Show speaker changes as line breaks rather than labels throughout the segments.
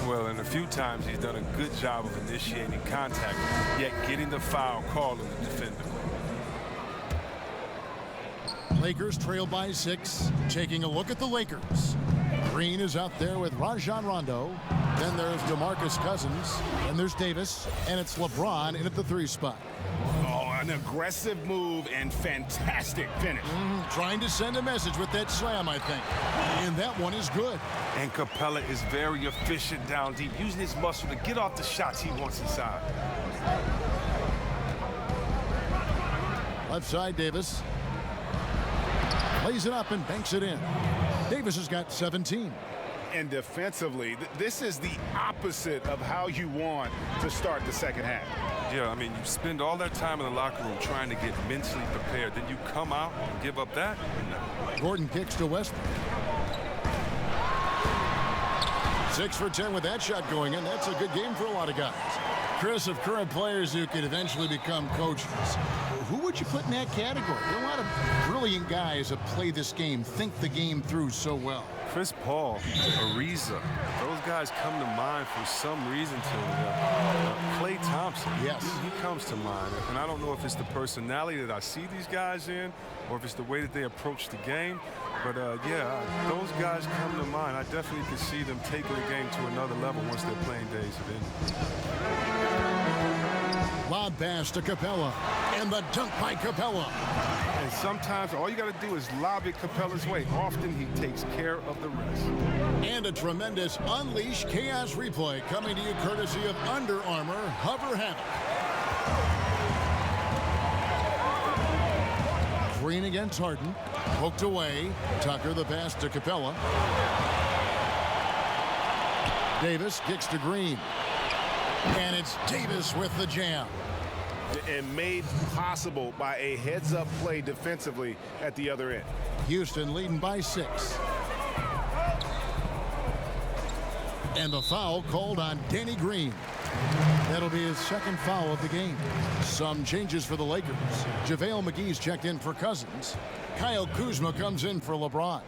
Well, and a few times he's done a good job of initiating contact, yet getting the foul called on the defender.
Lakers trail by 6. Taking a look at the Lakers. Green is out there with Rajon Rondo. Then there's DeMarcus Cousins. And there's Davis. And it's LeBron in at the 3 spot.
Oh, an aggressive move and fantastic finish.
Trying to send a message with that slam, I think. And that one is good.
And Capella is very efficient down deep, using his muscle to get off the shots he wants inside.
Left side, Davis. Lays it up and banks it in. Davis has got 17.
And defensively, this is the opposite of how you want to start the second half.
Yeah, I mean, you spend all that time in the locker room trying to get mentally prepared. Then you come out and give up that? No.
Gordon kicks to Westbrook. 6 for 10 with that shot going in. That's a good game for a lot of guys. Chris, of current players who could eventually become coaches, who would you put in that category? There are a lot of brilliant guys that play this game, think the game through so well.
Chris Paul, Ariza, those guys come to mind for some reason to me. Klay Thompson,
yes,
he comes to mind. And I don't know if it's the personality that I see these guys in or if it's the way that they approach the game. But, yeah, those guys come to mind. I definitely can see them taking the game to another level once their playing days have ended.
Lob pass to Capella. And the dunk by Capella.
And sometimes all you got to do is lob it Capella's way. Often he takes care of the rest.
And a tremendous Unleash Chaos replay coming to you courtesy of Under Armour Hover Havoc. Green against Harden. Poked away. Tucker the pass to Capella. Davis kicks to Green. And it's Davis with the jam.
And made possible by a heads-up play defensively at the other end.
Houston leading by 6. And the foul called on Danny Green. That'll be his second foul of the game. Some changes for the Lakers. JaVale McGee's checked in for Cousins. Kyle Kuzma comes in for LeBron.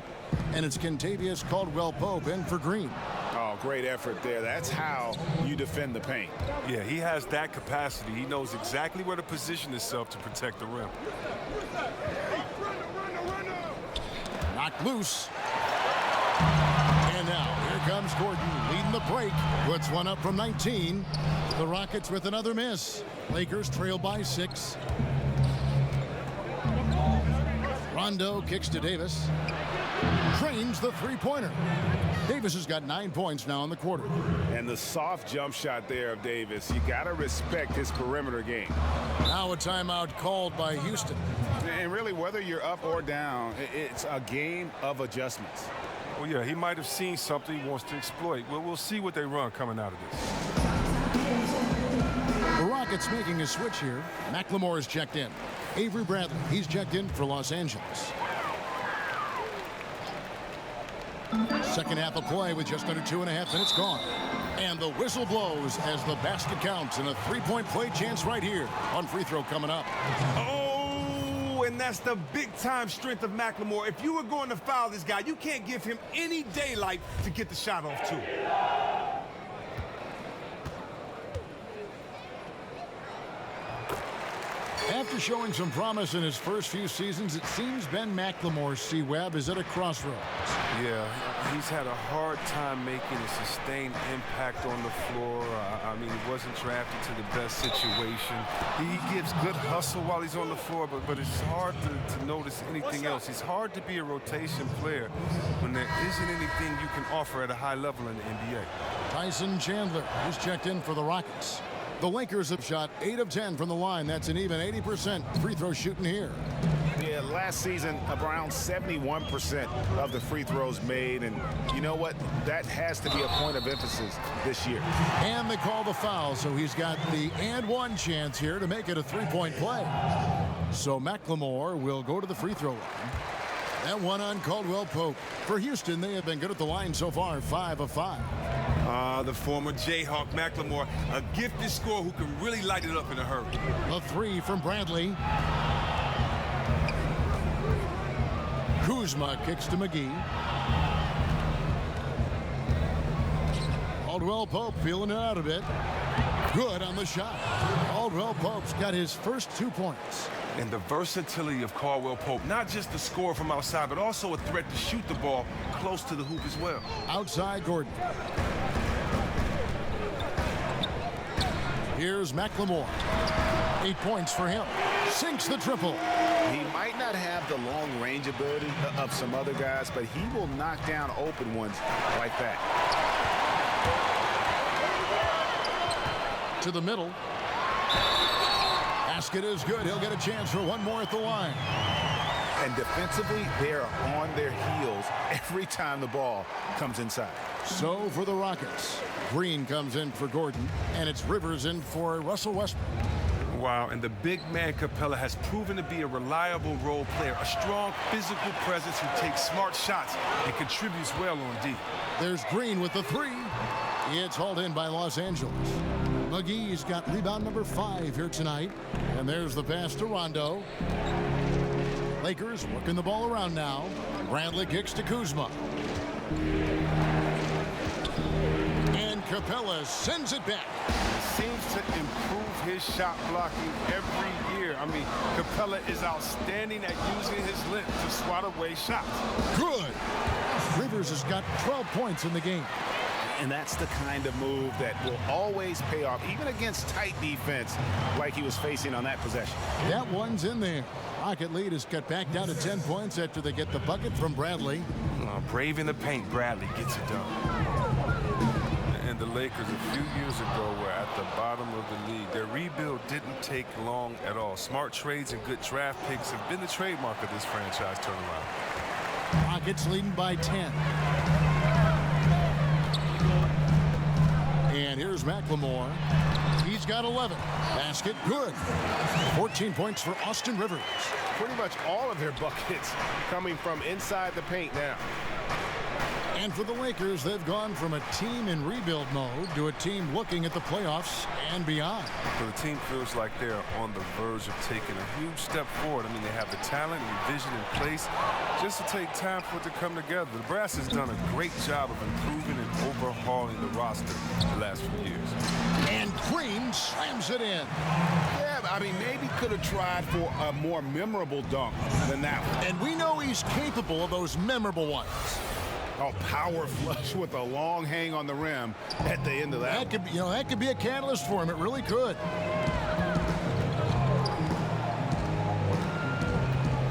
And it's Kentavious Caldwell-Pope in for Green.
Oh, great effort there. That's how you defend the paint.
Yeah, he has that capacity. He knows exactly where to position himself to protect the rim.
Knocked loose. And now here comes Gordon leading the break. Puts one up from 19. The Rockets with another miss. Lakers trail by 6. Rondo kicks to Davis. Trains the three-pointer. Davis has got 9 points now in the quarter.
And the soft jump shot there of Davis. You got to respect his perimeter game.
Now a timeout called by Houston.
And really, whether you're up or down, it's a game of adjustments.
Well, yeah, he might have seen something he wants to exploit. Well, we'll see what they run coming out of this.
The Rockets making a switch here. McLemore is checked in. Avery Bradley, he's checked in for Los Angeles. Second half of play with just under 2.5 minutes gone. And the whistle blows as the basket counts and a three-point play chance right here on free throw coming up.
Oh, and that's the big-time strength of McLemore. If you were going to foul this guy, you can't give him any daylight to get the shot off, too.
After showing some promise in his first few seasons, it seems Ben McLemore's C-Web is at a crossroads.
Yeah, he's had a hard time making a sustained impact on the floor. I mean, he wasn't drafted to the best situation. He gives good hustle while he's on the floor, but it's hard to notice anything else. It's hard to be a rotation player when there isn't anything you can offer at a high level in the NBA. Tyson
Chandler is checked in for the Rockets. The Lakers have shot 8 of 10 from the line. That's an even 80% free throw shooting here.
Yeah, last season, around 71% of the free throws made. And you know what? That has to be a point of emphasis this year.
And they call the foul, so he's got the and one chance here to make it a three-point play. So McLemore will go to the free throw line. That one on Caldwell-Pope. For Houston, they have been good at the line so far, 5 of 5.
The former Jayhawk McLemore, a gifted scorer who can really light it up in a hurry.
A 3 from Bradley. Kuzma kicks to McGee. Caldwell Pope feeling it out a bit. Good on the shot. Caldwell Pope's got his first 2 points.
And the versatility of Caldwell Pope, not just the score from outside, but also a threat to shoot the ball close to the hoop as well.
Outside Gordon. Here's McLemore. 8 points for him. Sinks the triple.
He might not have the long range ability of some other guys, but he will knock down open ones like that.
To the middle. Basket is good. He'll get a chance for one more at the line.
And defensively, they're on their heels every time the ball comes inside.
So for the Rockets, Green comes in for Gordon, and it's Rivers in for Russell Westbrook.
Wow, and the big man Capella has proven to be a reliable role player, a strong physical presence who takes smart shots and contributes well on D.
There's Green with the three. It's hauled in by Los Angeles. McGee's got rebound number 5 here tonight. And there's the pass to Rondo. Lakers working the ball around now. Bradley kicks to Kuzma. And Capella sends it back.
Seems to improve his shot blocking every year. I mean, Capella is outstanding at using his length to swat away shots.
Good. Rivers has got 12 points in the game.
And that's the kind of move that will always pay off, even against tight defense like he was facing on that possession.
That one's in there. Rocket lead is cut back down to 10 points after they get the bucket from Bradley.
Brave in the paint, Bradley gets it done. And the Lakers a few years ago were at the bottom of the league. Their rebuild didn't take long at all. Smart trades and good draft picks have been the trademark of this franchise turnaround.
Rockets leading by 10. And here's McLemore. He's got 11. Basket good. 14 points for Austin Rivers.
Pretty much all of their buckets coming from inside the paint now.
And for the Lakers, they've gone from a team in rebuild mode to a team looking at the playoffs and beyond.
So the team feels like they're on the verge of taking a huge step forward. I mean, they have the talent and vision in place just to take time for it to come together. The brass has done a great job of improving and overhauling the roster the last few years.
And Green slams it in.
Yeah, I mean, maybe could have tried for a more memorable dunk than that one.
And we know he's capable of those memorable ones.
A power flush with a long hang on the rim at the end of that.
That could be a catalyst for him. It really could.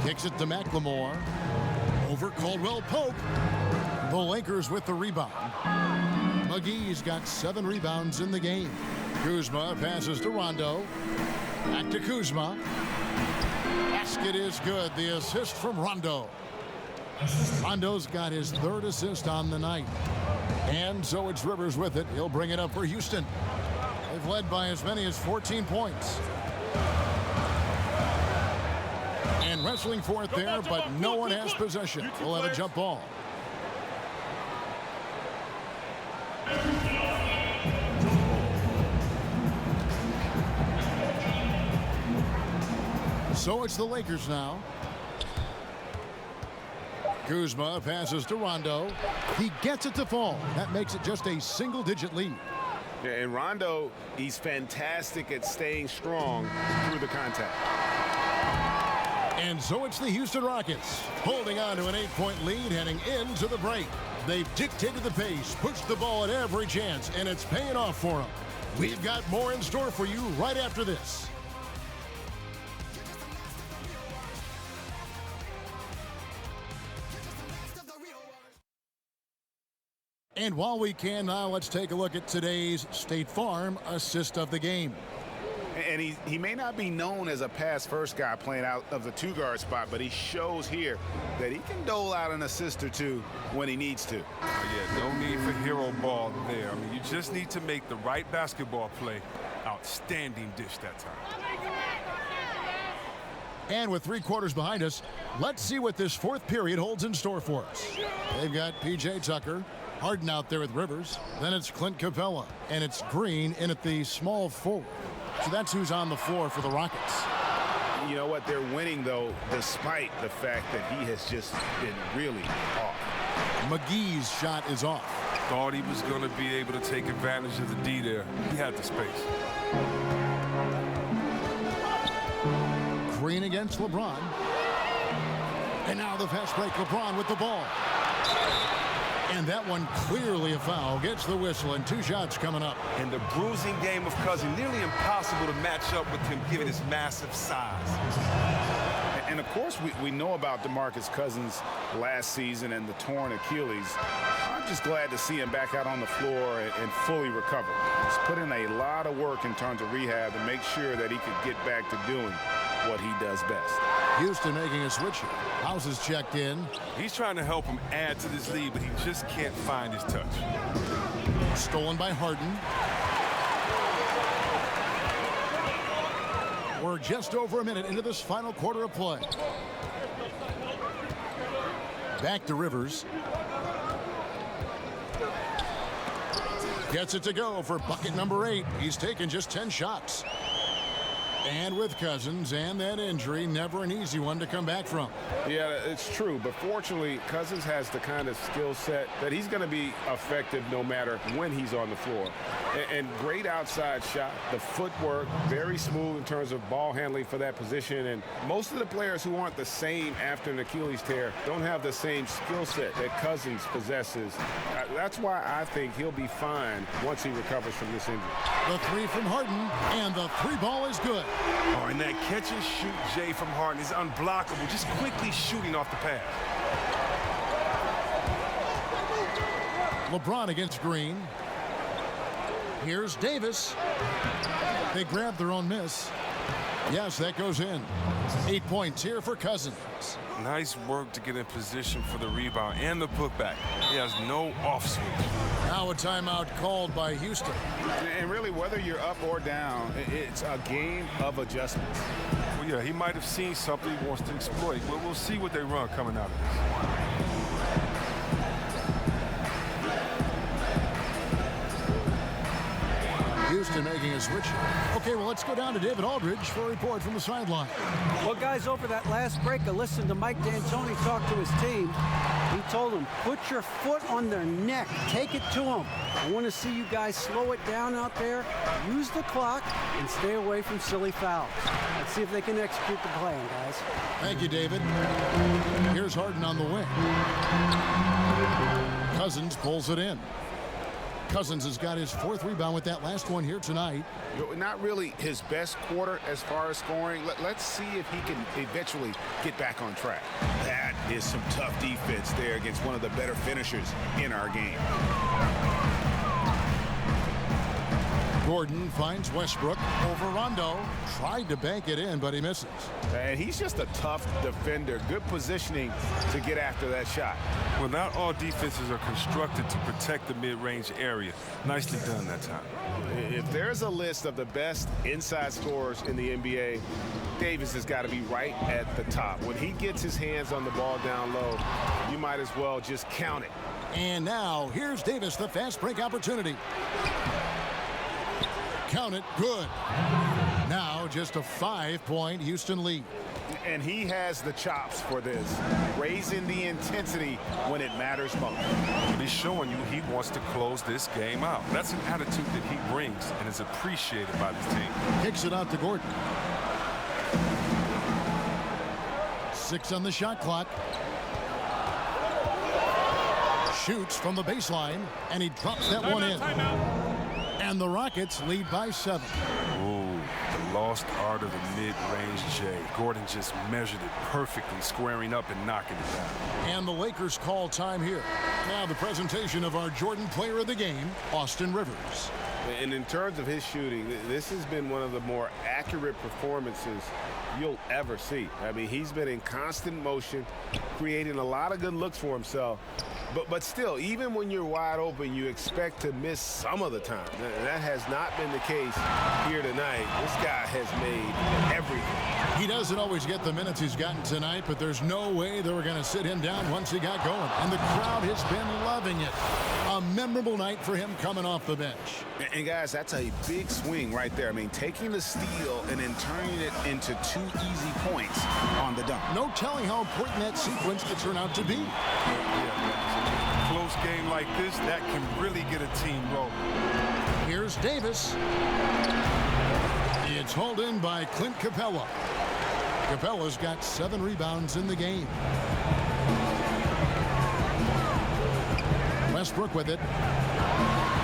Kicks it to McLemore. Over Caldwell Pope. The Lakers with the rebound. McGee's got 7 rebounds in the game. Kuzma passes to Rondo. Back to Kuzma. Basket is good. The assist from Rondo. Rondo's got his 3rd assist on the night. And so it's Rivers with it. He'll bring it up for Houston. They've led by as many as 14 points. And wrestling for it there, but no one has possession. We'll have a jump ball. So it's the Lakers now. Kuzma passes to Rondo. He gets it to fall. That makes it just a single-digit lead.
Yeah, and Rondo, he's fantastic at staying strong through the contact.
And so it's the Houston Rockets holding on to an 8-point lead heading into the break. They've dictated the pace, pushed the ball at every chance, and it's paying off for them. We've got more in store for you right after this. And while we can now, let's take a look at today's State Farm assist of the game.
And he may not be known as a pass-first guy playing out of the 2-guard spot, but he shows here that he can dole out an assist or two when he needs to.
Yeah, no need for hero ball there. I mean, you just need to make the right basketball play. Outstanding dish that time.
And with 3 quarters behind us, let's see what this 4th period holds in store for us. They've got P.J. Tucker. Harden out there with Rivers. Then it's Clint Capella. And it's Green in at the small forward. So that's who's on the floor for the Rockets.
You know what? They're winning, though, despite the fact that he has just been really off.
McGee's shot is off.
Thought he was going to be able to take advantage of the D there. He had the space.
Green against LeBron. And now the fast break. LeBron with the ball. And that one clearly a foul. Gets the whistle, and 2 shots coming up.
And the bruising game of Cousins, nearly impossible to match up with him given his massive size.
And of course, we know about DeMarcus Cousins last season and the torn Achilles. I'm just glad to see him back out on the floor and fully recovered. He's put in a lot of work in terms of rehab to make sure that he could get back to doing what he does best.
Houston making a switch here. House is checked in.
He's trying to help him add to this lead, but he just can't find his touch.
Stolen by Harden. We're just over a minute into this final quarter of play. Back to Rivers. Gets it to go for bucket number 8. He's taken just 10 shots. And with Cousins and that injury, never an easy one to come back from.
Yeah, it's true. But fortunately, Cousins has the kind of skill set that he's going to be effective no matter when he's on the floor. And great outside shot, the footwork, very smooth in terms of ball handling for that position. And most of the players who aren't the same after an Achilles tear don't have the same skill set that Cousins possesses. That's why I think he'll be fine once he recovers from this injury.
The 3 from Harden, and the 3 ball is good.
Oh, and that catch and shoot Jay from Harden is unblockable, just quickly shooting off the pass.
LeBron against Green. Here's Davis. They grab their own miss. Yes, that goes in. 8 points here for Cousins.
Nice work to get in position for the rebound and the putback. He has no off switch.
Now a timeout called by Houston.
And really, whether you're up or down, it's a game of adjustments.
Well, yeah, he might have seen something he wants to exploit. But we'll see what they run coming out of this.
Houston making a switch. Okay, well, let's go down to David Aldridge for a report from the sideline.
Well, guys, over that last break, I listened to Mike D'Antoni talk to his team. He told them, put your foot on their neck. Take it to them. I want to see you guys slow it down out there, use the clock, and stay away from silly fouls. Let's see if they can execute the plan, guys.
Thank you, David. Here's Harden on the wing. Cousins pulls it in. Cousins has got his 4th rebound with that last one here tonight.
Not really his best quarter as far as scoring. Let's see if he can eventually get back on track. That is some tough defense there against one of the better finishers in our game.
Gordon finds Westbrook over Rondo. Tried to bank it in, but he misses.
And he's just a tough defender. Good positioning to get after that shot.
Well, not all defenses are constructed to protect the mid-range area. Nicely done that time.
If there's a list of the best inside scorers in the NBA, Davis has got to be right at the top. When he gets his hands on the ball down low, you might as well just count it.
And now, here's Davis, the fast break opportunity. Count it, good. Now, just a 5-point Houston lead.
And he has the chops for this, raising the intensity when it matters most.
He's showing you he wants to close this game out. That's an attitude that he brings and is appreciated by this team.
Kicks it out to Gordon. 6 on the shot clock. Shoots from the baseline, and he drops that one in. And the Rockets lead by 7.
Ooh, the lost art of the mid-range J. Gordon just measured it perfectly, squaring up and knocking it down.
And the Lakers call time here. Now the presentation of our Jordan Player of the Game, Austin Rivers.
And in terms of his shooting, this has been one of the more accurate performances you'll ever see. I mean, he's been in constant motion, creating a lot of good looks for himself. But still, even when you're wide open, you expect to miss some of the time. That has not been the case here tonight. This guy has made everything.
He doesn't always get the minutes he's gotten tonight, but there's no way they were going to sit him down once he got going. And the crowd has been loving it. A memorable night for him coming off the bench.
And guys, that's a big swing right there. I mean, taking the steal and then turning it into 2 easy points on the dunk.
No telling how important that sequence could turn out to be.
Yeah, close game like this, that can really get a team rolling.
Here's Davis. It's hauled in by Clint Capella. Capella's got 7 rebounds in the game. Westbrook with it.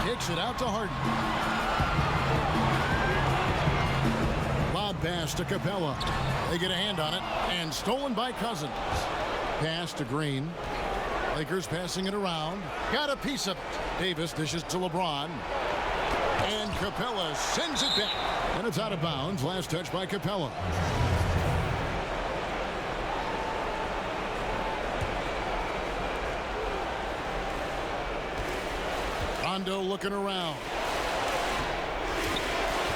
Kicks it out to Harden. Lob pass to Capella. They get a hand on it, and stolen by Cousins. Pass to Green. Lakers passing it around. Got a piece of it. Davis dishes to LeBron. And Capella sends it back. And it's out of bounds. Last touch by Capella. Rondo looking around.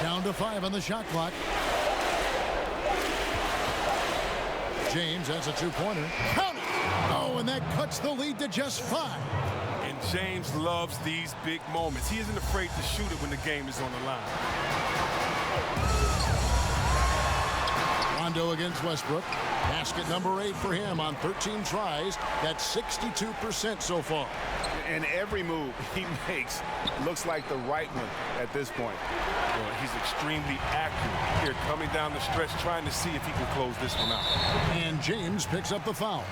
Down to 5 on the shot clock. James has a 2-pointer. Count it! Oh, and that cuts the lead to just 5.
And James loves these big moments. He isn't afraid to shoot it when the game is on the line.
Rondo against Westbrook. Basket number 8 for him on 13 tries. That's 62% so far.
And every move he makes looks like the right one at this point.
Well, he's extremely accurate here, coming down the stretch, trying to see if he can close this one out.
And James picks up the foul.